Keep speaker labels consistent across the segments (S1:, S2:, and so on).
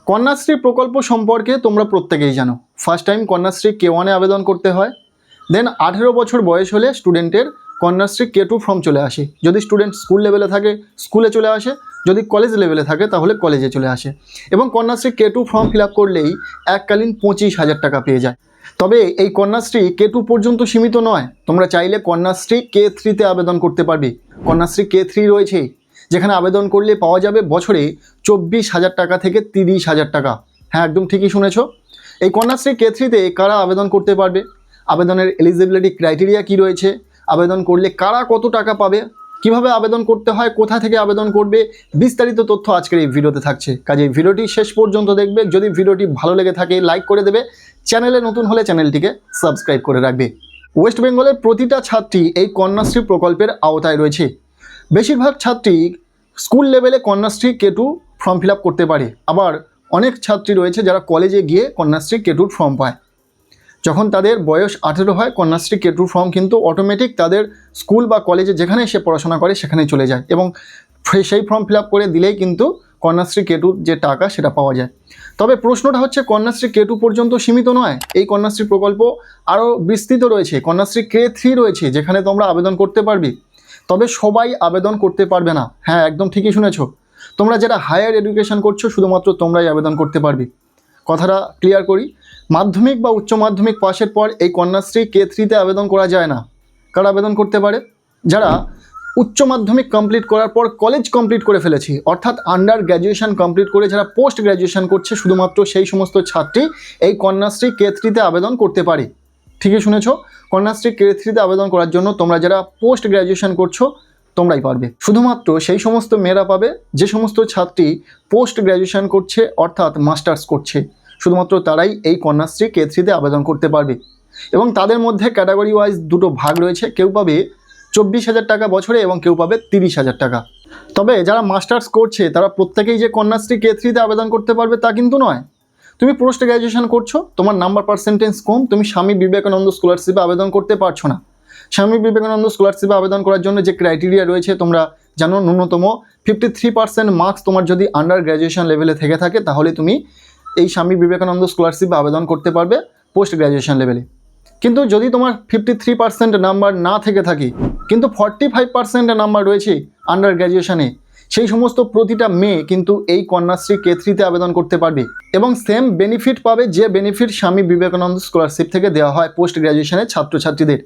S1: কন্যাশ্রী প্রকল্প সম্পর্কে তোমরা প্রত্যেকেই জানো। ফার্স্ট টাইম কন্যাশ্রী K1 আবেদন করতে হয়, দেন 18 বছর বয়স হলে স্টুডেন্টের কন্যাশ্রী K2 ফর্ম চলে আসে। যদি স্টুডেন্ট স্কুল লেভেলে থাকে স্কুলে চলে আসে, যদি কলেজ লেভেলে থাকে তাহলে কলেজে চলে আসে। এবং Kanyashree K2 form fill up করলেই এককালীন 25,000 টাকা পেয়ে যায়। তবে এই কন্যাশ্রী K2 পর্যন্ত সীমিত নয়, তোমরা চাইলে কন্যাশ্রী K3-তে আবেদন করতে পারবে। কন্যাশ্রী K3 রয়েছে, যেখানে আবেদন করলে পাওয়া যাবে বছরে 24,000 টাকা থেকে 30,000 টাকা। হ্যাঁ, একদম ঠিকই শুনেছ। এই কন্যাশ্রী K3-তে কারা আবেদন করতে পারবে, আবেদনের এলিজিবিলিটি ক্রাইটেরিয়া কি রয়েছে, আবেদন করলে কারা কত টাকা পাবে, কিভাবে আবেদন করতে হয়, কোথা থেকে আবেদন করবে, বিস্তারিত তথ্য আজকের এই ভিডিওতে থাকছে। কাজে ভিডিওটি শেষ পর্যন্ত দেখবে। যদি ভিডিওটি ভালো লেগে থাকে লাইক করে দেবে, চ্যানেলে নতুন হলে চ্যানেলটিকে সাবস্ক্রাইব করে রাখবে। ওয়েস্ট বেঙ্গলের প্রতিটা ছাত্রী এই কন্যাশ্রী প্রকল্পের আওতায় রয়েছে। বেশিরভাগ ছাত্রী স্কুল লেভেলে Kanyashree K2 form fill up করতে পারে, আবার অনেক ছাত্রী রয়েছে যারা কলেজে গিয়ে কন্যাশ্রী K2 ফর্ম পায়। যখন তাদের বয়স 18 হয় কন্যাশ্রী K2 ফর্ম কিন্তু অটোমেটিক তাদের স্কুল বা কলেজে যেখানে সে পড়াশোনা করে সেখানেই চলে যায়, এবং সেই ফর্ম ফিল আপ করে দিলেই কিন্তু কন্যাশ্রী K2 যে টাকা সেটা পাওয়া যায়। তবে প্রশ্নটা হচ্ছে কন্যাশ্রী K2 পর্যন্ত সীমিত নয়, এই কন্যাশ্রী প্রকল্প আরও বিস্তৃত রয়েছে। কন্যাশ্রী K3 রয়েছে, যেখানে তোমরা আবেদন করতে পারবে। তবে সবাই আবেদন করতে পারবে না। হ্যাঁ, একদম ঠিকই শুনেছ। তোমরা যারা হায়ার এডুকেশন করছো শুধুমাত্র তোমরাই আবেদন করতে পারবে। কথাটা ক্লিয়ার করি, মাধ্যমিক বা উচ্চ মাধ্যমিক পাশের পর এই কন্যাশ্রী K3-তে আবেদন করা যায় না। কারা আবেদন করতে পারে? যারা উচ্চ মাধ্যমিক কমপ্লিট করার পর কলেজ কমপ্লিট করে ফেলেছি, অর্থাৎ আন্ডার গ্র্যাজুয়েশন কমপ্লিট করে যারা পোস্ট গ্র্যাজুয়েশন করছে, শুধুমাত্র সেই সমস্ত ছাত্রী এই কন্যাশ্রী K3-তে আবেদন করতে পারে। ঠিকই শুনেছ, কন্যাশ্রী K3-তে আবেদন করার জন্য তোমরা যারা পোস্ট গ্র্যাজুয়েশন করছো তোমরাই পারবে। শুধুমাত্র সেই সমস্ত মেয়েরা পাবে যে সমস্ত ছাত্রী পোস্ট গ্র্যাজুয়েশন করছে, অর্থাৎ মাস্টার্স করছে, শুধুমাত্র তারাই এই কন্যাশ্রী K3-তে আবেদন করতে পারবে। এবং তাদের মধ্যে ক্যাটাগরি ওয়াইজ দুটো ভাগ রয়েছে, কেউ পাবে 24,000 টাকা বছরে এবং কেউ পাবে 30,000 টাকা। তবে যারা মাস্টার্স করছে তারা প্রত্যেকেই যে কন্যাশ্রী K3-তে আবেদন করতে পারবে তা কিন্তু নয়। তুমি পোস্ট গ্র্যাজুয়েশন করছো, তোমার নাম্বার পার্সেন্টেজ কম, তুমি স্বামী বিবেকানন্দ স্কলারশিপে আবেদন করতে পারছো না। স্বামী বিবেকানন্দ স্কলারশিপে আবেদন করার জন্য যে ক্রাইটেরিয়া রয়েছে তোমরা জানো, ন্যূনতম 53% মার্কস তোমার যদি আন্ডার গ্র্যাজুয়েশন লেভেলে থেকে থাকে তাহলে তুমি এই স্বামী বিবেকানন্দ স্কলারশিপে আবেদন করতে পারবে পোস্ট গ্র্যাজুয়েশন লেভেলে। কিন্তু যদি তোমার 53% নাম্বার না থেকে থাকে কিন্তু 45% নাম্বার রয়েছে আন্ডার গ্র্যাজুয়েশনে, সেই সমস্ত প্রতিটা মেয়ে কিন্তু এই কন্যাশ্রী K3-তে আবেদন করতে পারবে এবং সেম বেনিফিট পাবে যে বেনিফিট স্বামী বিবেকানন্দ স্কলারশিপ থেকে দেওয়া হয় পোস্ট গ্র্যাজুয়েশনের ছাত্রছাত্রীদের।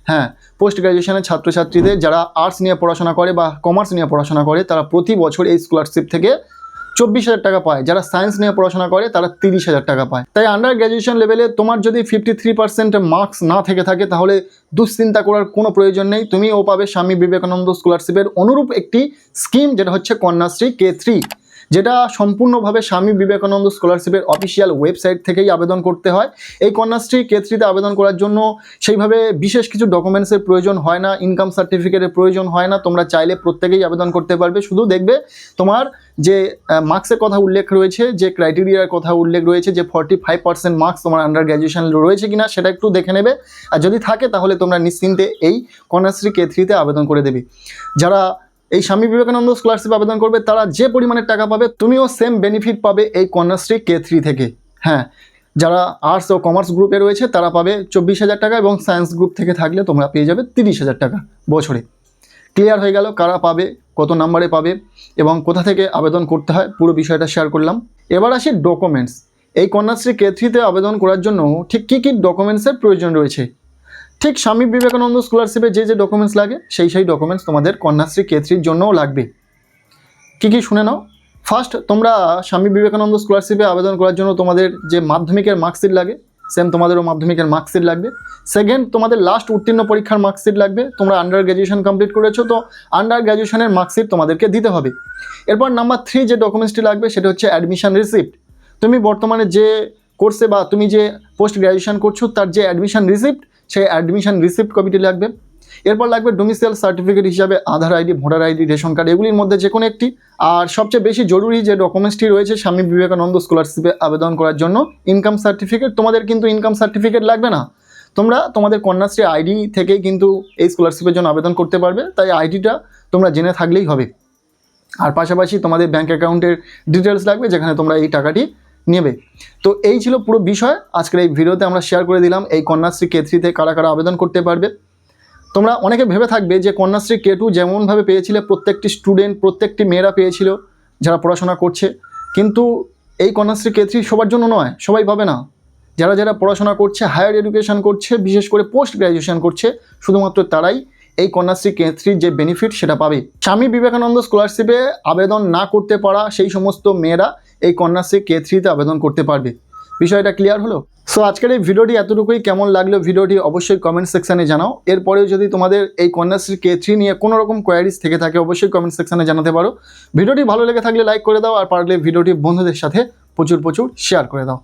S1: হ্যাঁ, পোস্ট গ্র্যাজুয়েশনের ছাত্রছাত্রীদের যারা আর্টস নিয়ে পড়াশোনা করে বা কমার্স নিয়ে পড়াশোনা করে তারা প্রতি বছর এই স্কলারশিপ থেকে 24,000 টাকা পায়। যারা সায়েন্স নিয়ে পড়াশোনা করে তারা 30,000 টাকা পায়। তাই আন্ডার গ্র্যাজুয়েশন লেভেলে তোমার যদি 53% মার্কস না থেকে থাকে তাহলে দুশ্চিন্তা করার কোনো প্রয়োজন নেই, তুমিও পাবে স্বামী বিবেকানন্দ স্কলারশিপের অনুরূপ একটি স্কিম, যেটা হচ্ছে কন্যাশ্রী K3, যেটা সম্পূর্ণভাবে স্বামী বিবেকানন্দ স্কলারশিপের অফিসিয়াল ওয়েবসাইট থেকেই আবেদন করতে হয়। এই কন্যাশ্রী K3-তে আবেদন করার জন্য সেইভাবে বিশেষ কিছু ডকুমেন্টসের প্রয়োজন হয় না, ইনকাম সার্টিফিকেটের প্রয়োজন হয় না। তোমরা চাইলে প্রত্যেকেই আবেদন করতে পারবে। শুধু দেখবে তোমার যে মার্কসের কথা উল্লেখ রয়েছে, যে ক্রাইটেরিয়ার কথা উল্লেখ রয়েছে, যে 45% মার্কস তোমার আন্ডার গ্র্যাজুয়েশন রয়েছে কিনা সেটা একটু দেখে নেবে। আর যদি থাকে তাহলে তোমরা নিশ্চিন্তে এই কন্যাশ্রী K3-তে আবেদন করে দেবে। যারা এই স্বামী বিবেকানন্দ স্কলারশিপ আবেদন করবে তারা যে পরিমাণের টাকা পাবে তুমিও সেম বেনিফিট পাবে এই কন্যাশ্রী K3 থেকে। হ্যাঁ, যারা আর্টস ও কমার্স গ্রুপে রয়েছে তারা পাবে 24,000 টাকা এবং সায়েন্স গ্রুপ থেকে থাকলে তোমরা পেয়ে যাবে 30,000 টাকা বছরে। ক্লিয়ার হয়ে গেল কারা পাবে, কত নাম্বারে পাবে এবং কোথা থেকে আবেদন করতে হয়, পুরো বিষয়টা শেয়ার করলাম। এবার আসি ডকুমেন্টস। এই কন্যাশ্রী K3-তে আবেদন করার জন্য ঠিক কী কী ডকুমেন্টসের প্রয়োজন রয়েছে। ঠিক স্বামী বিবেকানন্দ স্কলারশিপে যে যে ডকুমেন্টস লাগে সেই ডকুমেন্টস তোমাদের কন্যাশ্রী K3-র জন্যও লাগবে। কী কী শুনে নাও। ফার্স্ট, তোমরা স্বামী বিবেকানন্দ স্কলারশিপে আবেদন করার জন্য তোমাদের যে মাধ্যমিকের মার্কশিট লাগে সেম তোমাদেরও মাধ্যমিকের মার্কশিট লাগবে। সেকেন্ড, তোমাদের লাস্ট উত্তীর্ণ পরীক্ষার মার্কশিট লাগবে। তোমরা আন্ডার গ্র্যাজুয়েশন কমপ্লিট করেছো তো আন্ডার গ্র্যাজুয়েশনের মার্কশিট তোমাদেরকে দিতে হবে। এরপর নাম্বার 3 যে ডকুমেন্টসটি লাগবে সেটা হচ্ছে অ্যাডমিশন রিসিপ্ট। তুমি বর্তমানে যে কোর্সে বা তুমি যে পোস্ট গ্র্যাজুয়েশন করছো তার যে অ্যাডমিশন রিসিপ্ট, সেই অ্যাডমিশন রিসিপ্ট কপিটি লাগবে। এরপর লাগবে ডোমিসাইল সার্টিফিকেট হিসাবে Aadhaar ID, voter ID, ration card, এগুলির মধ্যে যে কোনো একটি। আর সবচেয়ে বেশি জরুরি যে ডকুমেন্টসটি রয়েছে স্বামী বিবেকানন্দ স্কলারশিপে আবেদন করার জন্য, ইনকাম সার্টিফিকেট। তোমাদের কিন্তু ইনকাম সার্টিফিকেট লাগবে না, তোমরা তোমাদের কন্যাশ্রী আইডি থেকেই কিন্তু এই স্কলারশিপের জন্য আবেদন করতে পারবে, তাই আইডিটা তোমরা জেনে থাকলেই হবে। আর পাশাপাশি তোমাদের ব্যাঙ্ক অ্যাকাউন্টের ডিটেলস লাগবে যেখানে তোমরা এই টাকাটি নেবে। তো এই ছিল পুরো বিষয়। আজকের এই ভিডিওতে আমরা শেয়ার করে দিলাম এই কন্যাশ্রী K3-তে কারা কারা আবেদন করতে পারবে। তোমরা অনেকে ভেবে থাকবে যে কন্যাশ্রী K2 যেমনভাবে পেয়েছিলে প্রত্যেকটি স্টুডেন্ট, প্রত্যেকটি মেয়েরা পেয়েছিল যারা পড়াশোনা করছে, কিন্তু এই কন্যাশ্রী K3 সবার জন্য নয়, সবাই পাবে না। যারা যারা পড়াশোনা করছে, হায়ার এডুকেশন করছে, বিশেষ করে পোস্ট গ্র্যাজুয়েশন করছে, শুধুমাত্র তারাই এই কন্যাশ্রী K3 যে বেনিফিট সেটা পাবে। স্বামী বিবেকানন্দ স্কলারশিপে আবেদন না করতে পারা সেই সমস্ত মেয়েরা এই কন্যাশ্রী K3-তে আবেদন করতে পারবে। বিষয়টা ক্লিয়ার হলো? সো আজকের এই ভিডিওটি এতটুকুই। কেমন লাগলো ভিডিওটি অবশ্যই কমেন্ট সেকশানে জানাও। এরপরেও যদি তোমাদের এই কন্যাশ্রী K3 নিয়ে কোনো রকম কোয়ারিজ থেকে থাকে অবশ্যই কমেন্ট সেকশানে জানাতে পারো। ভিডিওটি ভালো লেগে থাকলে লাইক করে দাও, আর পারলে ভিডিওটি বন্ধুদের সাথে প্রচুর শেয়ার করে দাও।